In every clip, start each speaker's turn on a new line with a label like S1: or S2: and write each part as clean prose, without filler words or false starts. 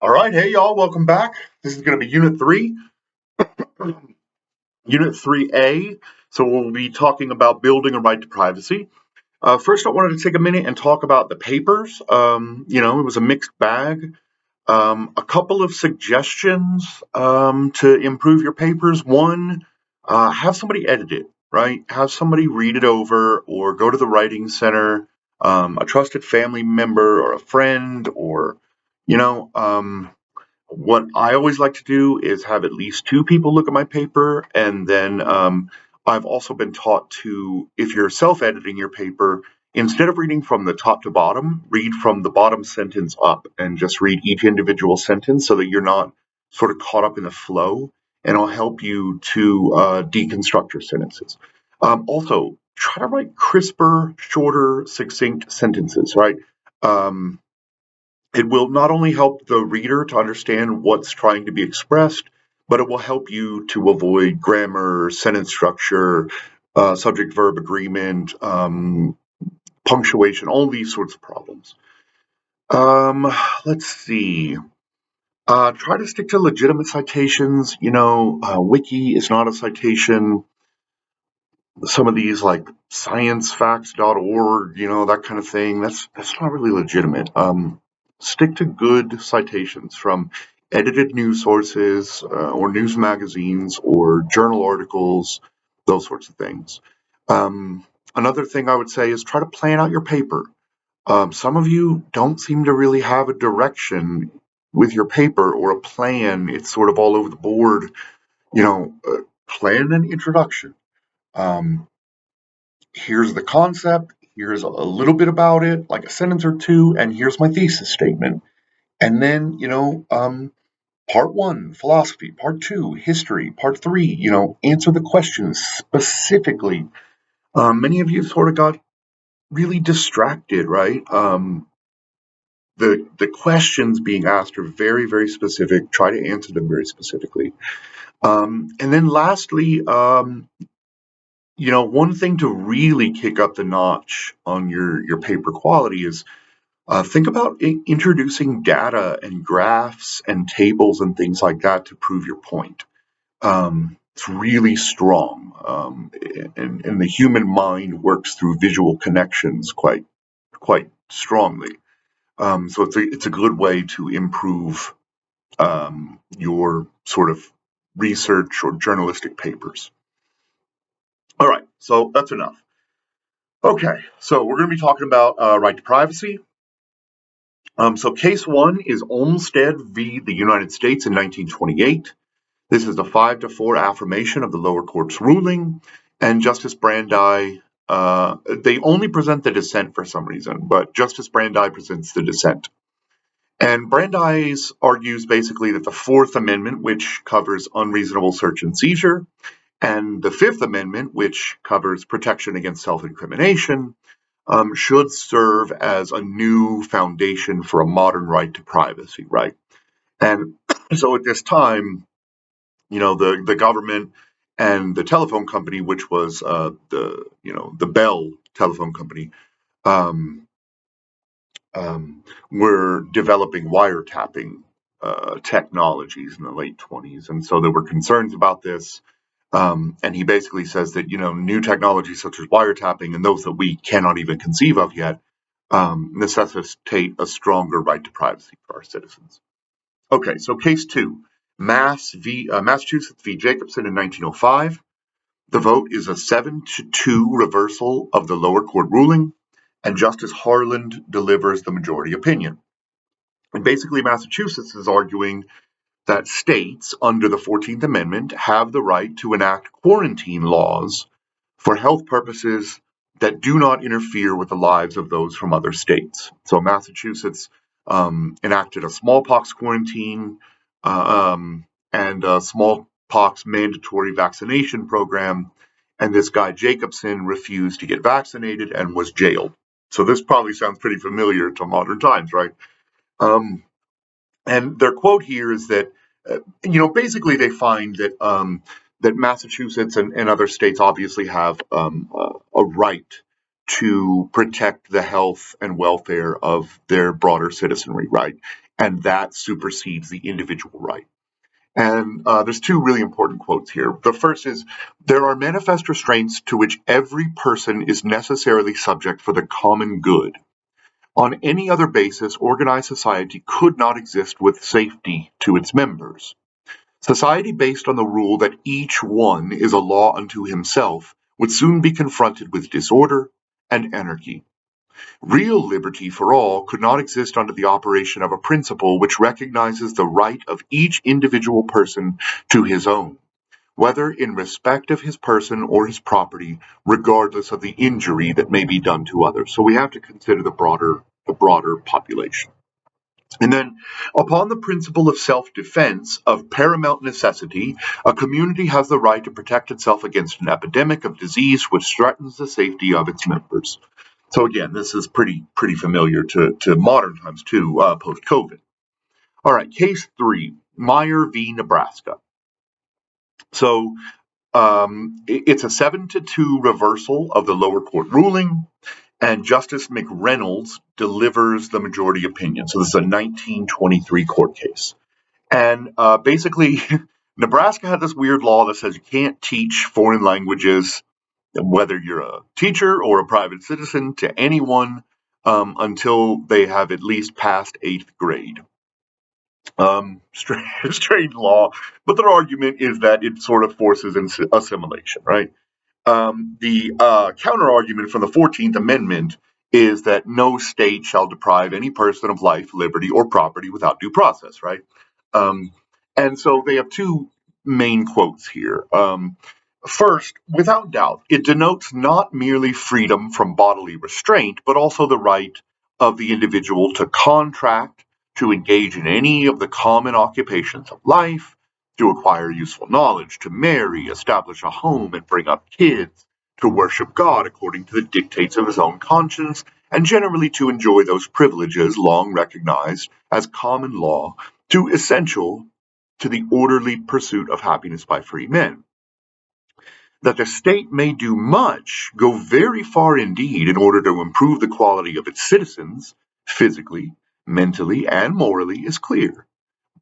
S1: All right, hey y'all, welcome back. This is going to be Unit 3, Unit 3A. So we'll be talking about building a right to privacy. First, I wanted to take a minute and talk about the papers. It was a mixed bag. A couple of suggestions to improve your papers. One, have somebody edit it, right? Have somebody read it over or go to the writing center, a trusted family member or a friend or, you know, um, what I always like to do is have at least two people look at my paper, and then I've also been taught to, if you're self-editing your paper, instead of reading from the top to bottom, read from the bottom sentence up, and just read each individual sentence so that you're not sort of caught up in the flow, and it'll help you to deconstruct your sentences. Also, try to write crisper, shorter, succinct sentences, right? Um, it will not only help the reader to understand what's trying to be expressed, but it will help you to avoid grammar, sentence structure, subject verb agreement, punctuation, all these sorts of problems. Um, let's see. Try to stick to legitimate citations. Wiki is not a citation. Some of these like sciencefacts.org, that kind of thing, that's not really legitimate. Stick to good citations from edited news sources or news magazines or journal articles, those sorts of things. Another thing I would say is try to plan out your paper. Some of you don't seem to really have a direction with your paper or a plan. It's sort of all over the board. Plan an introduction. Um, Here's the concept, here's a little bit about it, like a sentence or two, and here's my thesis statement. And then, part one, philosophy, part two, history, part three, answer the questions specifically. Many of you sort of got really distracted, right? The questions being asked are very, very specific. Try to answer them very specifically. And then lastly, one thing to really kick up the notch on your paper quality is think about introducing data and graphs and tables and things like that to prove your point. It's really strong, and the human mind works through visual connections quite strongly. So it's a good way to improve your sort of research or journalistic papers. All right, so that's enough. Okay, so we're going to be talking about right to privacy. So case one is Olmstead v. the United States in 1928. This is a 5-4 affirmation of the lower court's ruling, and Justice Brandeis, they only present the dissent for some reason, but Justice Brandeis presents the dissent. And Brandeis argues basically that the Fourth Amendment, which covers unreasonable search and seizure, and the Fifth Amendment, which covers protection against self-incrimination, should serve as a new foundation for a modern right to privacy, right? And so at this time, the government and the telephone company, which was the Bell telephone company, um, were developing wiretapping technologies in the late 20s, and so there were concerns about this. And he basically says that new technologies such as wiretapping and those that we cannot even conceive of yet necessitate a stronger right to privacy for our citizens. Okay, so case two, Massachusetts v. Jacobson in 1905. The vote is a 7-2 reversal of the lower court ruling, and Justice Harland delivers the majority opinion. And basically, Massachusetts is arguing that states under the 14th Amendment have the right to enact quarantine laws for health purposes that do not interfere with the lives of those from other states. So Massachusetts enacted a smallpox quarantine and a smallpox mandatory vaccination program, and this guy Jacobson refused to get vaccinated and was jailed. So this probably sounds pretty familiar to modern times, right? Um, and their quote here is that, basically they find that Massachusetts and other states obviously have a right to protect the health and welfare of their broader citizenry, right? And that supersedes the individual right. And there's two really important quotes here. The first is, there are manifest restraints to which every person is necessarily subject for the common good. On any other basis, organized society could not exist with safety to its members. Society based on the rule that each one is a law unto himself would soon be confronted with disorder and anarchy. Real liberty for all could not exist under the operation of a principle which recognizes the right of each individual person to his own, whether in respect of his person or his property, regardless of the injury that may be done to others. So we have to consider the broader population. And then, upon the principle of self-defense, of paramount necessity, a community has the right to protect itself against an epidemic of disease which threatens the safety of its members. So again, this is pretty familiar to modern times too, post-COVID. All right, case 3, Meyer v. Nebraska. So it's a 7-2 reversal of the lower court ruling, and Justice McReynolds delivers the majority opinion. So this is a 1923 court case. And basically, Nebraska had this weird law that says you can't teach foreign languages, whether you're a teacher or a private citizen, to anyone until they have at least passed 8th grade. Strange law, but their argument is that it sort of forces assimilation, right? The counter argument from the 14th Amendment is that no state shall deprive any person of life, liberty, or property without due process, right? Um, and so they have two main quotes here. First, without doubt, it denotes not merely freedom from bodily restraint, but also the right of the individual to contract, to engage in any of the common occupations of life, to acquire useful knowledge, to marry, establish a home, and bring up kids, to worship God according to the dictates of his own conscience, and generally to enjoy those privileges long recognized as common law, too essential to the orderly pursuit of happiness by free men. That the state may do much, go very far indeed, in order to improve the quality of its citizens, physically, mentally, and morally, is clear.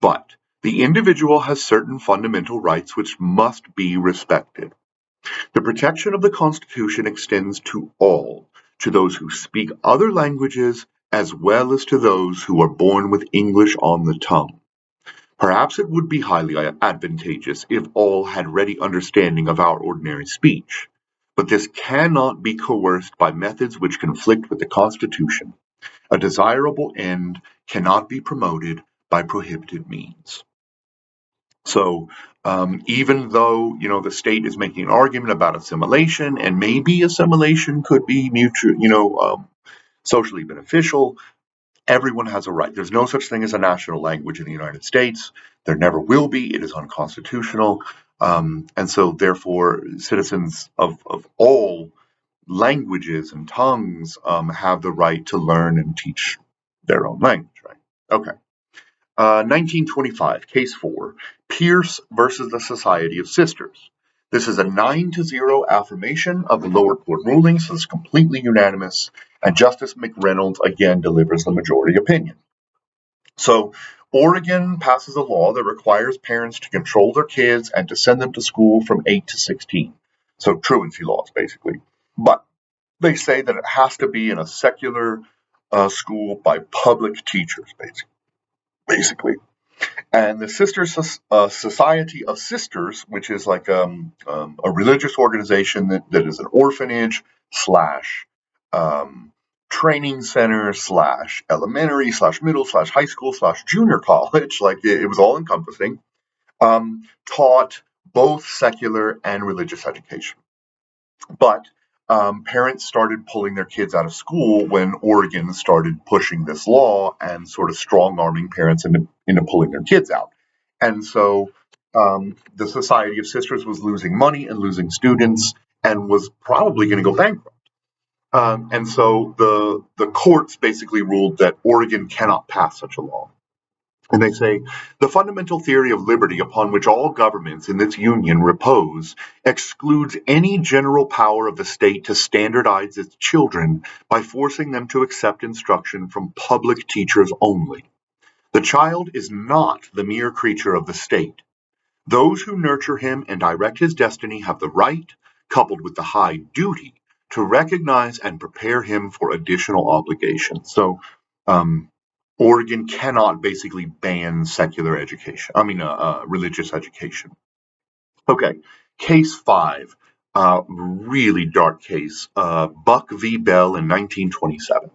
S1: But the individual has certain fundamental rights which must be respected. The protection of the Constitution extends to all, to those who speak other languages, as well as to those who are born with English on the tongue. Perhaps it would be highly advantageous if all had ready understanding of our ordinary speech, but this cannot be coerced by methods which conflict with the Constitution. A desirable end cannot be promoted by prohibited means. So even though the state is making an argument about assimilation, and maybe assimilation could be socially beneficial, everyone has a right. There's no such thing as a national language in the United States. There never will be. It is unconstitutional. And so, therefore, citizens of all languages and tongues have the right to learn and teach their own language, right? Okay. 1925, case 4, Pierce versus the Society of Sisters. This is a 9-0 affirmation of the lower court ruling, so it's completely unanimous, and Justice McReynolds again delivers the majority opinion. So, Oregon passes a law that requires parents to control their kids and to send them to school from 8 to 16. So, truancy laws, basically. But they say that it has to be in a secular school by public teachers, basically. And the Society of Sisters, which is like a religious organization that is an orphanage slash training center slash elementary slash middle slash high school slash junior college, like it was all encompassing, taught both secular and religious education. But parents started pulling their kids out of school when Oregon started pushing this law and sort of strong arming parents into pulling their kids out. And so the Society of Sisters was losing money and losing students and was probably going to go bankrupt. And so the courts basically ruled that Oregon cannot pass such a law. And they say the fundamental theory of liberty upon which all governments in this union repose excludes any general power of the state to standardize its children by forcing them to accept instruction from public teachers only. The child is not the mere creature of the state. Those who nurture him and direct his destiny have the right, coupled with the high duty, to recognize and prepare him for additional obligations. So, um, Oregon cannot basically ban secular education. Religious education. Okay, case five, really dark case. Buck v. Bell in 1927.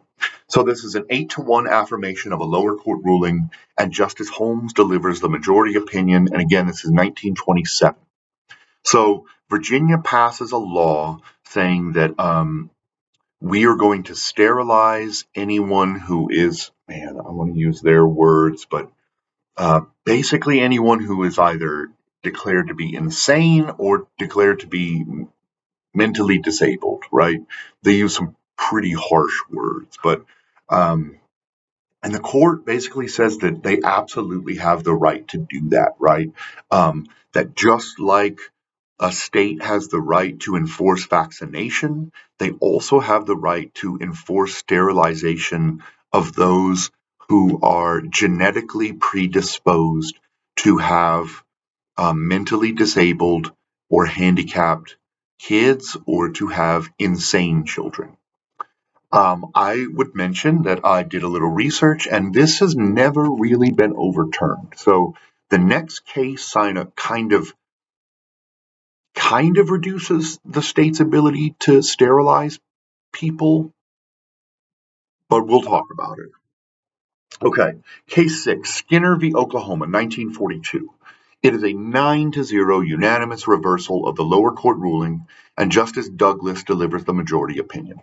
S1: So this is an 8-1 affirmation of a lower court ruling, and Justice Holmes delivers the majority opinion. And again, this is 1927. So Virginia passes a law saying that we are going to sterilize anyone who is, man, I want to use their words, but basically anyone who is either declared to be insane or declared to be mentally disabled, right? They use some pretty harsh words, but um, and the court basically says that they absolutely have the right to do that, right? That just like a state has the right to enforce vaccination, they also have the right to enforce sterilization of those who are genetically predisposed to have mentally disabled or handicapped kids or to have insane children. I would mention that I did a little research, and this has never really been overturned. So the next case kind of reduces the state's ability to sterilize people, but we'll talk about it. Okay, case six, Skinner v. Oklahoma, 1942. It is a 9-0 unanimous reversal of the lower court ruling, and Justice Douglas delivers the majority opinion.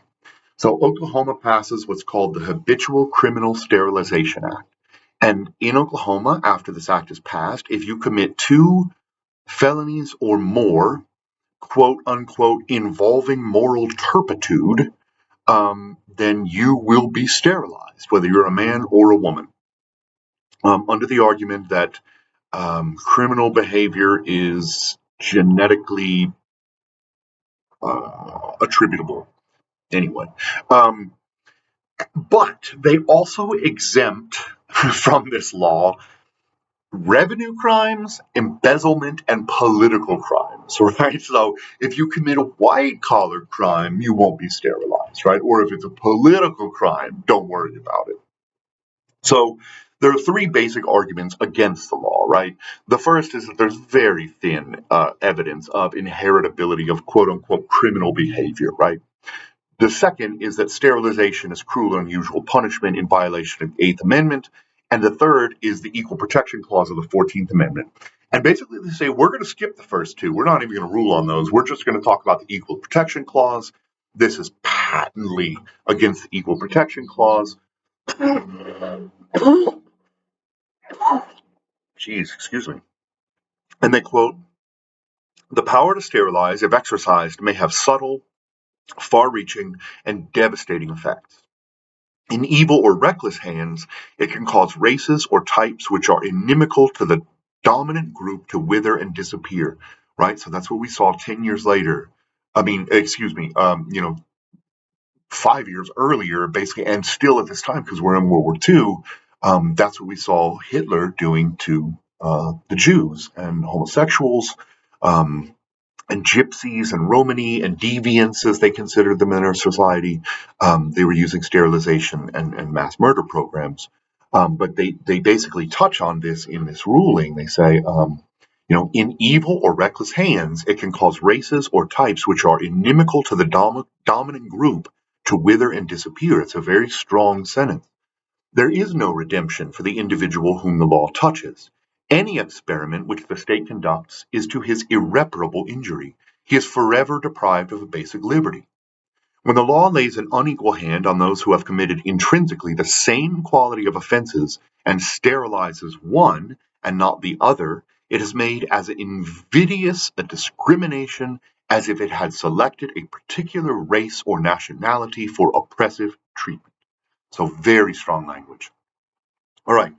S1: So Oklahoma passes what's called the Habitual Criminal Sterilization Act. And in Oklahoma, after this act is passed, if you commit 2 felonies or more, quote unquote, involving moral turpitude, then you will be sterilized, whether you're a man or a woman, under the argument that criminal behavior is genetically attributable. Anyway, um, but they also exempt from this law revenue crimes, embezzlement, and political crimes, right? So if you commit a white collar crime, you won't be sterilized, right? Or if it's a political crime, don't worry about it. So there are 3 basic arguments against the law, right? The first is that there's very thin evidence of inheritability of quote unquote criminal behavior, right? The second is that sterilization is cruel and unusual punishment in violation of the Eighth Amendment. And the third is the Equal Protection Clause of the 14th Amendment. And basically, they say we're going to skip the first 2. We're not even going to rule on those. We're just going to talk about the Equal Protection Clause. This is patently against the Equal Protection Clause. Jeez, excuse me. And they quote, the power to sterilize, if exercised, may have subtle, far reaching, and devastating effects. In evil or reckless hands, it can cause races or types which are inimical to the dominant group to wither and disappear. Right, so that's what we saw 10 years later. I mean, excuse me, 5 years earlier, basically, and still at this time because we're in World War II. That's what we saw Hitler doing to the Jews and homosexuals. And gypsies and Romani and deviants, as they considered them in our society. They were using sterilization and mass murder programs. But they basically touch on this in this ruling. They say, in evil or reckless hands, it can cause races or types which are inimical to the dominant group to wither and disappear. It's a very strong sentence. There is no redemption for the individual whom the law touches. Any experiment which the state conducts is to his irreparable injury. He is forever deprived of a basic liberty. When the law lays an unequal hand on those who have committed intrinsically the same quality of offenses and sterilizes one and not the other, it is made as invidious a discrimination as if it had selected a particular race or nationality for oppressive treatment. So very strong language. All right.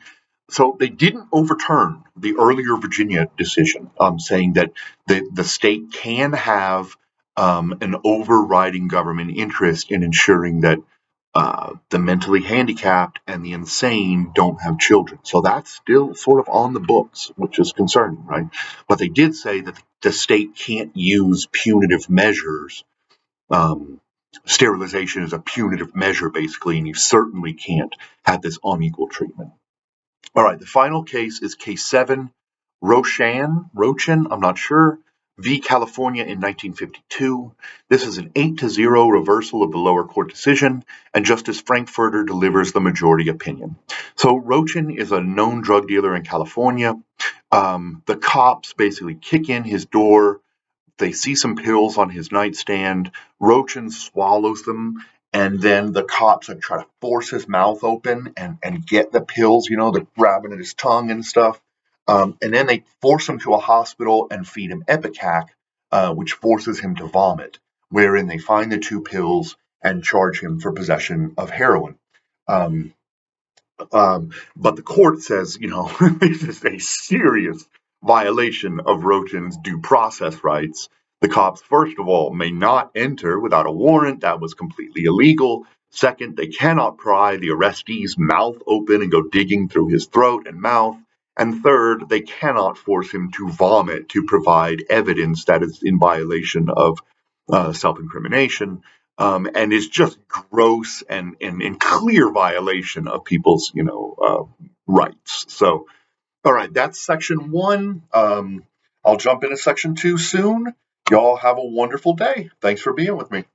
S1: So they didn't overturn the earlier Virginia decision, saying that the state can have an overriding government interest in ensuring that the mentally handicapped and the insane don't have children. So that's still sort of on the books, which is concerning, right? But they did say that the state can't use punitive measures. Um, Sterilization is a punitive measure, basically, and you certainly can't have this unequal treatment. All right, the final case is case 7, Rochan, I'm not sure, v. California in 1952. This is an 8-0 reversal of the lower court decision, and Justice Frankfurter delivers the majority opinion. So Rochan is a known drug dealer in California. The cops basically kick in his door. They see some pills on his nightstand. Rochan swallows them, and then the cops like try to force his mouth open and get the pills. They're grabbing at his tongue and stuff. And then they force him to a hospital and feed him Ipecac, which forces him to vomit. Wherein they find the 2 pills and charge him for possession of heroin. Um, but the court says, this is a serious violation of Rochan's due process rights. The cops, first of all, may not enter without a warrant. That was completely illegal. Second, they cannot pry the arrestee's mouth open and go digging through his throat and mouth. And third, they cannot force him to vomit to provide evidence that is in violation of self-incrimination, and is just gross and in clear violation of people's rights. So, all right, that's section 1. I'll jump into section 2 soon. Y'all have a wonderful day. Thanks for being with me.